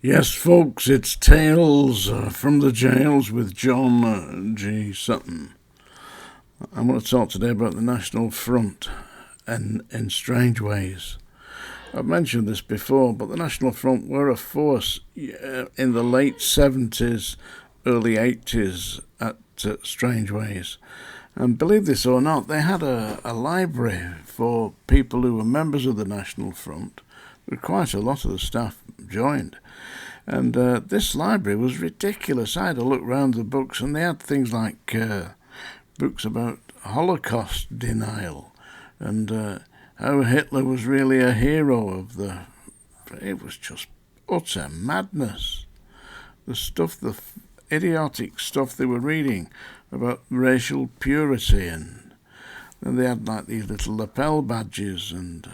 Yes, folks, it's Tales from the Jails with John G. Sutton. I'm going to talk today about the National Front and in strange ways. I've mentioned this before, but the National Front were a force in the late 70s, early 80s at Strangeways. And believe this or not, they had a library for people who were members of the National Front. Quite a lot of the staff joined. And this library was ridiculous. I had a look round the books, and they had things like books about Holocaust denial and how Hitler was really a hero of the... It was just utter madness. The idiotic stuff they were reading about racial purity, and they had like these little lapel badges, and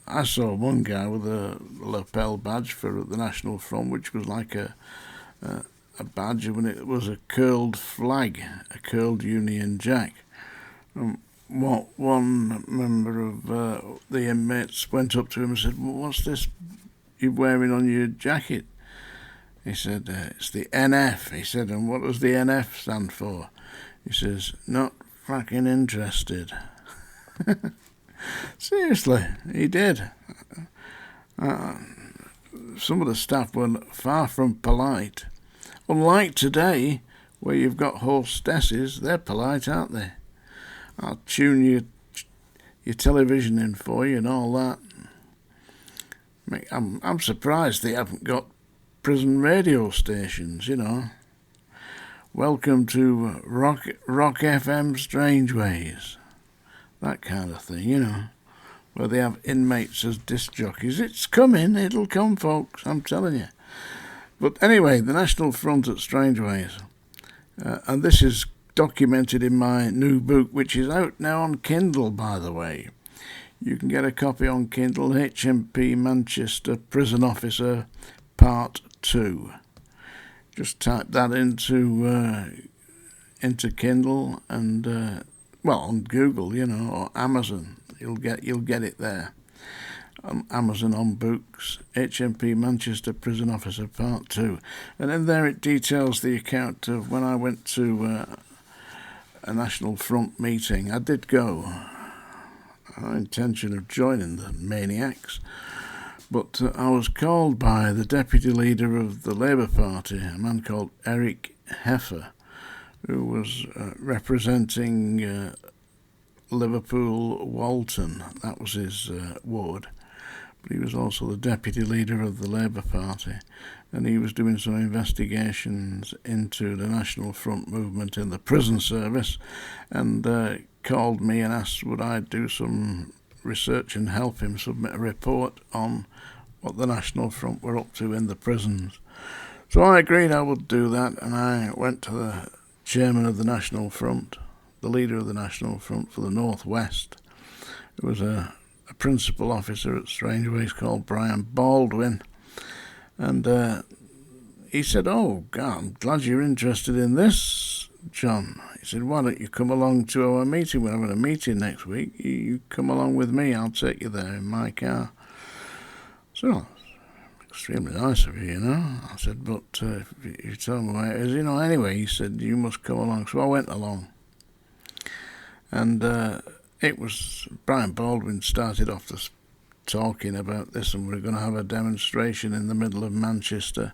I saw one guy with a lapel badge for the National Front, which was like a badge when it was a curled flag, a curled Union Jack. One member of the inmates went up to him and said, "Well, what's this you're wearing on your jacket?" He said, "It's the NF." He said, "And what does the NF stand for?" He says, "Not fucking interested." Seriously, he did. Some of the staff were far from polite. Unlike today, where you've got hostesses, they're polite, aren't they? I'll tune your television in for you and all that. I'm surprised they haven't got prison radio stations, you know. Welcome to Rock FM Strangeways. That kind of thing, you know, where they have inmates as disc jockeys. It's coming, it'll come, folks, I'm telling you. But anyway, the National Front at Strangeways. And this is documented in my new book, which is out now on Kindle, by the way. You can get a copy on Kindle, HMP Manchester Prison Officer Part 2. Just type that into Kindle and... on Google, you know, or Amazon, you'll get it there. Amazon on books, HMP Manchester Prison Officer Part 2. And in there it details the account of when I went to a National Front meeting. I did go. I had no intention of joining the maniacs. But I was called by the deputy leader of the Labour Party, a man called Eric Heffer, who was representing Liverpool Walton. That was his ward. But he was also the deputy leader of the Labour Party, and he was doing some investigations into the National Front movement in the prison service, and called me and asked would I do some research and help him submit a report on what the National Front were up to in the prisons. So I agreed I would do that, and I went to the chairman of the National Front, the leader of the National Front for the North West. It was a principal officer at Strangeways called Brian Baldwin, and he said, "Oh, God, I'm glad you're interested in this, John." He said, "Why don't you come along to our meeting? We're having a meeting next week. You come along with me. I'll take you there in my car." So, extremely nice of you, you know. I said, "But if you tell me where it is, you know." Anyway, he said, "You must come along." So I went along. And it was Brian Baldwin started off talking about this, and we're going to have a demonstration in the middle of Manchester.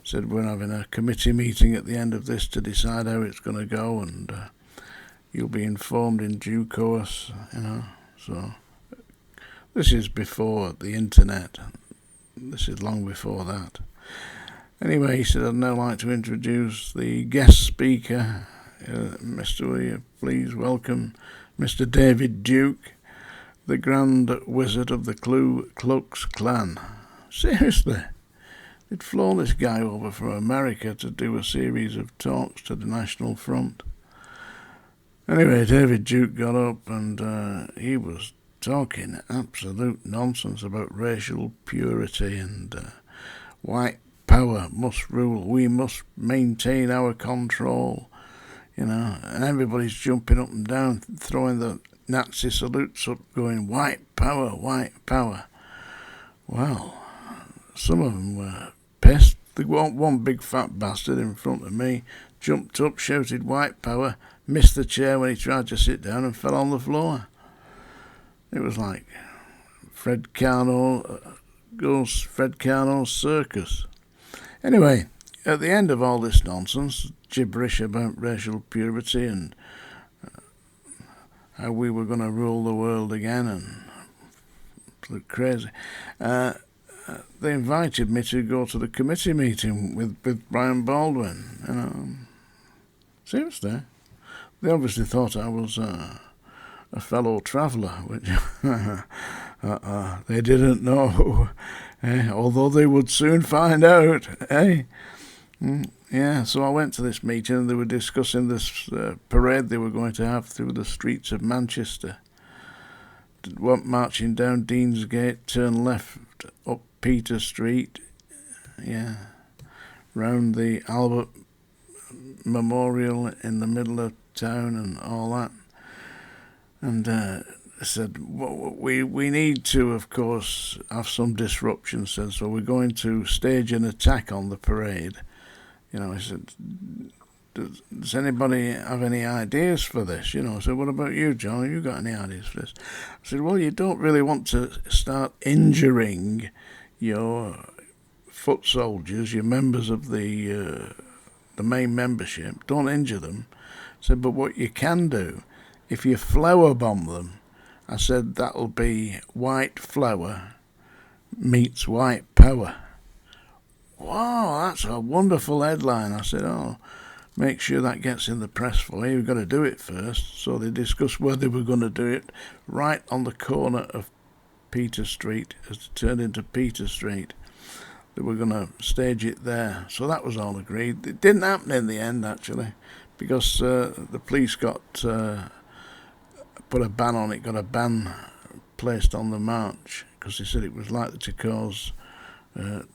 He said, "We're having a committee meeting at the end of this to decide how it's going to go, and you'll be informed in due course, you know." So this is before the internet. This is long before that. Anyway, he said, "I'd now like to introduce the guest speaker. Mr. Will you please welcome Mr. David Duke, the Grand Wizard of the Ku Klux Klan." Seriously, they'd flown this guy over from America to do a series of talks to the National Front. Anyway, David Duke got up and he was talking absolute nonsense about racial purity and white power must rule. We must maintain our control, you know. And everybody's jumping up and down, throwing the Nazi salutes up, going, "White power, white power." Well, some of them were pissed, The one big fat bastard in front of me jumped up, shouted white power, missed the chair when he tried to sit down and fell on the floor. It was like Fred Carnell's circus. Anyway, at the end of all this nonsense, gibberish about racial purity and how we were going to rule the world again and look crazy, they invited me to go to the committee meeting with Brian Baldwin. Seriously. They obviously thought I was a fellow traveller, which they didn't know, although they would soon find out. Yeah, so I went to this meeting and they were discussing this parade they were going to have through the streets of Manchester. Marching down Deansgate, turn left up Peter Street, round the Albert Memorial in the middle of town and all that. And I said, we need to, of course, have some disruption, so we're going to stage an attack on the parade. I said, does anybody have any ideas for this? I said, what about you, John? Have you got any ideas for this? I said, well, you don't really want to start injuring your foot soldiers, your members of the main membership. Don't injure them. I said, but what you can do, if you flower bomb them, I said, that'll be white flower meets white power. Wow, that's a wonderful headline. I said, make sure that gets in the press for you. We've got to do it first. So they discussed where they were going to do it, right on the corner of Peter Street, as it turned into Peter Street. They were going to stage it there. So that was all agreed. It didn't happen in the end, actually, because the police got put a ban on it, got a ban placed on the march, because they said it was likely to cause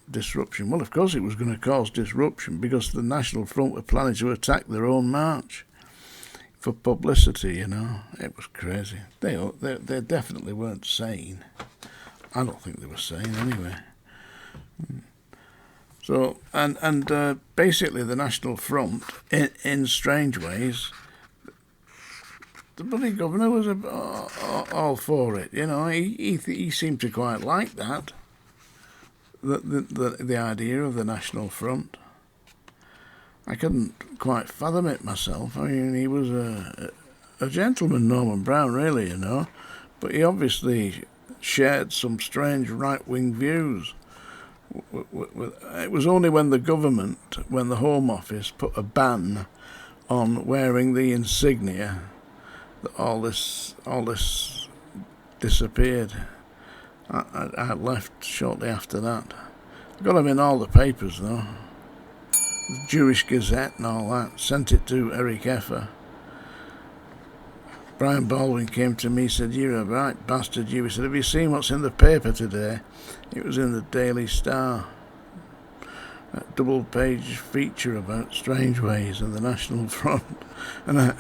disruption. Well, of course it was going to cause disruption, because the National Front were planning to attack their own march for publicity. It was crazy. They definitely weren't sane. I don't think they were sane anyway. So and basically the National Front, in strange ways, the bloody governor was all for it. He seemed to quite like that. The idea of the National Front. I couldn't quite fathom it myself. I mean, he was a gentleman, Norman Brown, really, but he obviously shared some strange right-wing views. It was only when the Home Office put a ban on wearing the insignia that all this disappeared. I left shortly after that. I got them in all the papers, though. The Jewish Gazette and all that. Sent it to Eric Effer. Brian Baldwin came to me and said, "You're a right bastard, you." He said, "Have you seen what's in the paper today?" It was in the Daily Star. A double-page feature about Strangeways and the National Front. And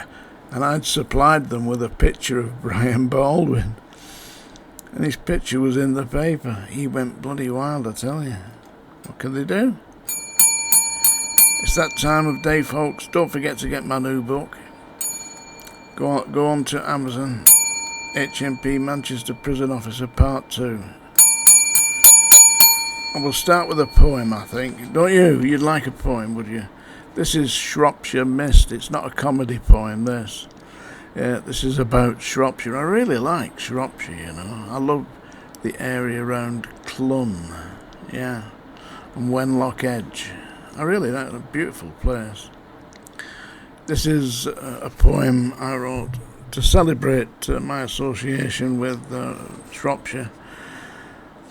I'd supplied them with a picture of Brian Baldwin. And his picture was in the paper. He went bloody wild, I tell you. What can they do? It's that time of day, folks. Don't forget to get my new book. Go on to Amazon. HMP Manchester Prison Officer Part 2. And we'll start with a poem, I think. Don't you? You'd like a poem, would you? This is Shropshire Mist. It's not a comedy poem, this. Yeah, this is about Shropshire. I really like Shropshire, I love the area around Clun, and Wenlock Edge. I really like it. A beautiful place. This is a poem I wrote to celebrate my association with Shropshire.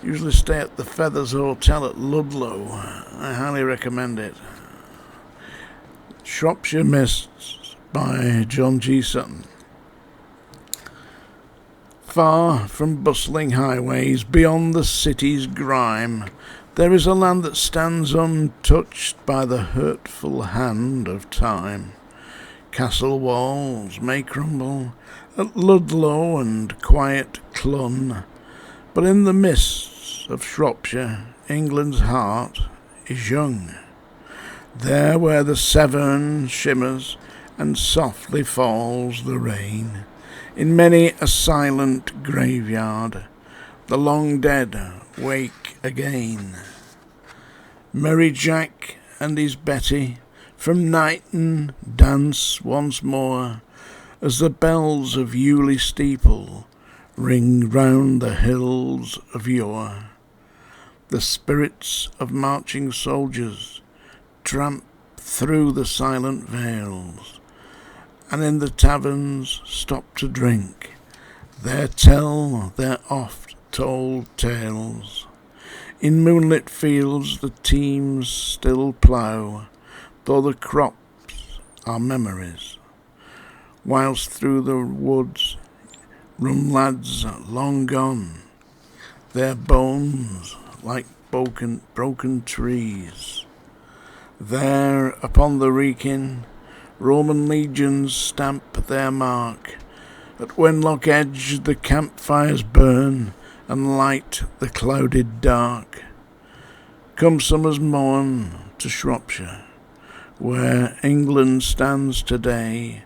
Usually stay at the Feathers Hotel at Ludlow. I highly recommend it. Shropshire Mists by John G. Sutton. Far from bustling highways, beyond the city's grime, there is a land that stands untouched by the hurtful hand of time. Castle walls may crumble at Ludlow and quiet Clun, but in the mists of Shropshire, England's heart, is young. There where the Severn shimmers and softly falls the rain, in many a silent graveyard the long dead wake again. Merry Jack and his Betty from Knighton dance once more, as the bells of Ewley steeple ring round the hills of yore. The spirits of marching soldiers tramp through the silent vales, and in the taverns stop to drink, there tell their oft-told tales. In moonlit fields the teams still plough, though the crops are memories, whilst through the woods run lads long gone, their bones like broken trees. There upon the Wrekin Roman legions stamp their mark. At Wenlock Edge the campfires burn and light the clouded dark. Come summer's morn to Shropshire, where England stands today,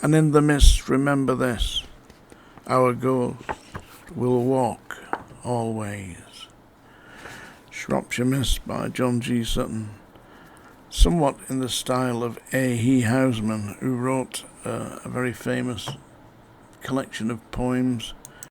and in the mist remember this: our ghost will walk always. Shropshire Mist by John G. Sutton, somewhat in the style of A. Houseman, who wrote a very famous collection of poems